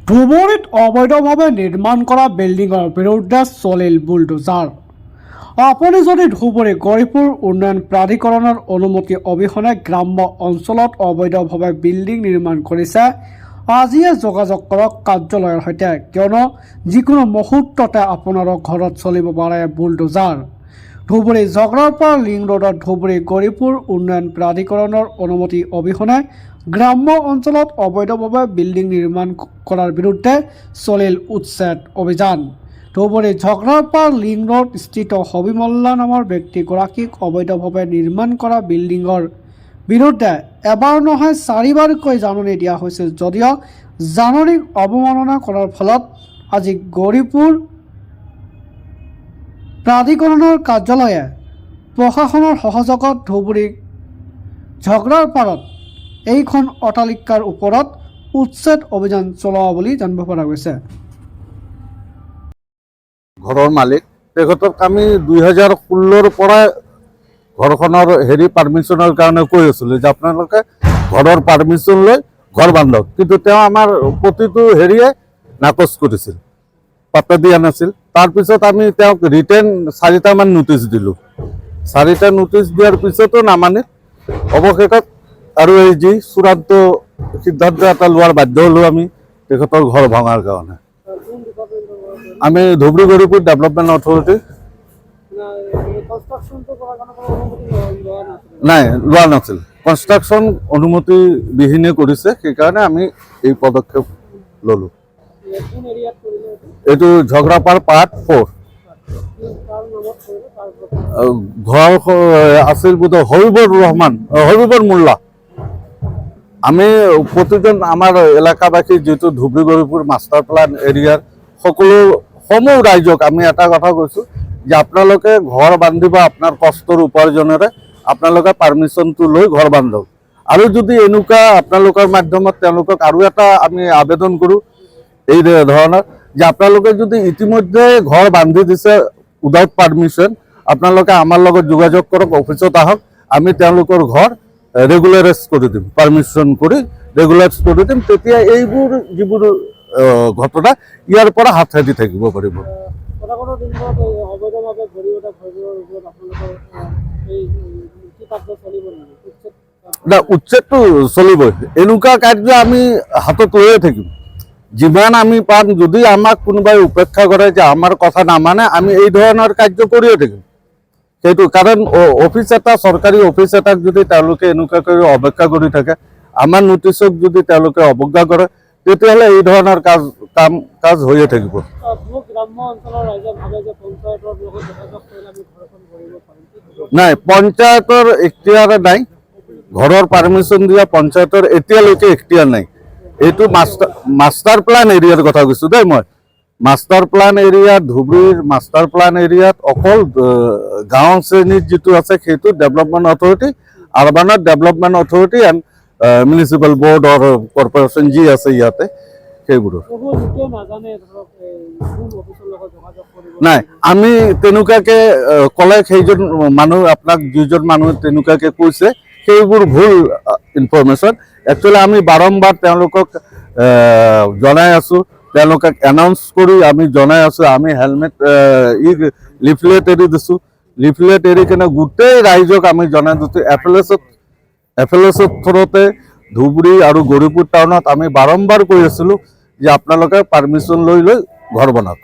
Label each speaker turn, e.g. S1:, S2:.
S1: ধুবুৰীত অবৈধভাৱে নিৰ্মাণ কৰা বিল্ডিঙৰ বিৰুদ্ধে চলিল বুলডোজাৰ। আপুনি যদি ধুবুৰী গৌৰীপুৰ উন্নয়ন প্ৰাধিকৰণৰ অনুমতি অবিহনে গ্ৰাম্য অঞ্চলত অবৈধভাৱে বিল্ডিং নিৰ্মাণ কৰিছে, আজিয়ে যোগাযোগ কৰক কাৰ্যালয়ৰ সৈতে, কিয়নো যিকোনো মুহূৰ্ততে আপোনাৰ ঘৰত চলিব পাৰে বুলডোজাৰ। ধুবুৰী ঝগৰাপাৰ লিং ৰোডত ধুবুৰী গৌৰীপুৰ উন্নয়ন প্ৰাধিকৰণৰ অনুমতি অবিহনে গ্ৰাম্য অঞ্চলত অবৈধভাৱে বিল্ডিং নিৰ্মাণ কৰাৰ বিৰুদ্ধে চলিল উচ্ছেদ অভিযান। ধুবুৰী ঝগৰাপাৰ লিং ৰোড স্থিত হবি মল্লা নামৰ ব্যক্তিগৰাকীক অবৈধভাৱে নিৰ্মাণ কৰা বিল্ডিঙৰ বিৰুদ্ধে এবাৰ নহয় চাৰিবাৰকৈ জাননী দিয়া হৈছিল, যদিও জাননীক অৱমাননা কৰাৰ ফলত আজি গৌৰীপুৰ প্ৰাধিকৰণৰ কাৰ্যালয়ে প্ৰশাসনৰ সহযোগত ধুবুৰী ঝগৰাপাৰত এইখন অট্টালিকাৰ ওপৰত উচ্ছেদ অভিযান চলোৱা বুলি জানিব পৰা গৈছে।
S2: ঘৰৰ মালিক তেখেতক আমি 2016ৰ পৰা ঘৰখনৰ পাৰ্মিশ্যনৰ কাৰণে কৈ আছিলোঁ যে আপোনালোকে ঘৰৰ পাৰ্মিশ্যন লৈ ঘৰ বান্ধক, কিন্তু তেওঁ আমাৰ প্ৰতিটো নাকচ কৰিছিল, পাত্তা দিয়া নাছিল। তাৰপিছত আমি তেওঁক ৰিটেন 4টামান নোটিছ দিলোঁ। 4টা নোটিছ দিয়াৰ পিছতো নামানিল। অৱশেষত আৰু এই যি চূড়ান্ত সিদ্ধান্ত এটা লোৱাৰ বাধ্য হ'লোঁ আমি তেখেতৰ ঘৰ ভঙাৰ কাৰণে। আমি ধুবুৰী গৌৰীপুৰ ডেভেলপমেণ্ট অথৰিটি নাই লোৱা নাছিল, কনষ্ট্ৰাকশ্যন অনুমতি বিহীনে কৰিছে, সেইকাৰণে আমি এই পদক্ষেপ ল'লোঁ। এইটো ঝগৰাপাৰ পাৰ্ট 4। ঘৰ আছিল বোধহয় হবিবৰ মোল্লা। আমি প্ৰতিজন আমাৰ এলেকাবাসী যিটো ধুবুৰী গৌৰীপুৰ মাষ্টাৰ প্লান এৰিয়াৰ সমূহ ৰাইজক আমি এটা কথা কৈছোঁ যে আপোনালোকে ঘৰ বান্ধিব আপোনাৰ কষ্টৰ উপাৰ্জনেৰে, আপোনালোকে পাৰ্মিশ্যনটো লৈ ঘৰ বান্ধক। আৰু যদি এনেকুৱা আপোনালোকৰ মাধ্যমত তেওঁলোকক আৰু এটা আমি আবেদন কৰোঁ এই ধৰণৰ যে আপোনালোকে যদি ইতিমধ্যে ঘৰ বান্ধি দিছে উইদাউট পাৰ্মিশ্যন, আপোনালোকে আমাৰ লগত যোগাযোগ কৰক, অফিচত আহক, আমি তেওঁলোকৰ ঘৰ ৰেগুলাৰাইজ কৰি দিম, পাৰ্মিশ্যন কৰি ৰেগুলাৰাইজ কৰি দিম। তেতিয়া এইবোৰ যিবোৰ ঘটনা ইয়াৰ পৰা হাত সাৰি থাকিব পাৰিব। না, উচ্ছেদটো চলিবই। এনেকুৱা কাৰ্য আমি হাতত লৈয়ে থাকিম যিমান আমি পাম। যদি আমাক কোনোবাই উপেক্ষা কৰে যে আমাৰ কথা নামানে, আমি এই ধৰণৰ কাৰ্য কৰিয়ে থাকিম। সেইটো কাৰণ অফিচ এটা, চৰকাৰী অফিচ এটাক যদি তেওঁলোকে এনেকুৱাকৈ অৱজ্ঞা কৰি থাকে, আমাৰ নোটিছক যদি তেওঁলোকে অৱজ্ঞা কৰে, তেতিয়াহ'লে এই ধৰণৰ কাজ হৈয়ে থাকিব। নাই, পঞ্চায়তৰ এখতিয়াৰ নাই, ঘৰৰ পাৰ্মিশ্যন দিয়া পঞ্চায়তৰ এতিয়ালৈকে এখতিয়াৰ নাই। এইটো মাষ্টাৰ প্লান এৰিয়াৰ কথা কৈছোঁ দেই মই। মাষ্টাৰ প্লান এৰিয়া, ধুবুৰীৰ মাষ্টাৰ প্লান এৰিয়াত অকল গাঁও শ্ৰেণীত যিটো আছে সেইটো ডেভেলপমেণ্ট অথৰিটি, আৰবানৰ development authority and municipal board or corporation যি আছে ইয়াতে, সেইবোৰৰ নাই। আমি তেনেকুৱাকৈ ক'লে সেইজন মানুহ, আপোনাক যিজন মানুহ তেনেকুৱাকৈ কৈছে সেইবোৰ ভুল ইনফৰমেশ্যন। একচুৱেলি আমি বাৰম্বাৰ তেওঁলোকক জনাই আছোঁ, তেওঁলোকক এনাউন্স কৰি আমি জনাই আছোঁ। আমি হেলমেট লিফলেট এৰি দিছোঁ, লিফলেট এৰি কিনে গোটেই ৰাইজক আমি জনাই দিছোঁ। এফএলএছৰ থ্ৰুতে ধুবুৰী আৰু গৌৰীপুৰ টাউনত আমি বাৰম্বাৰ কৈ আছিলোঁ যে আপোনালোকে পাৰ্মিশ্যন লৈ ঘৰ বনাওক।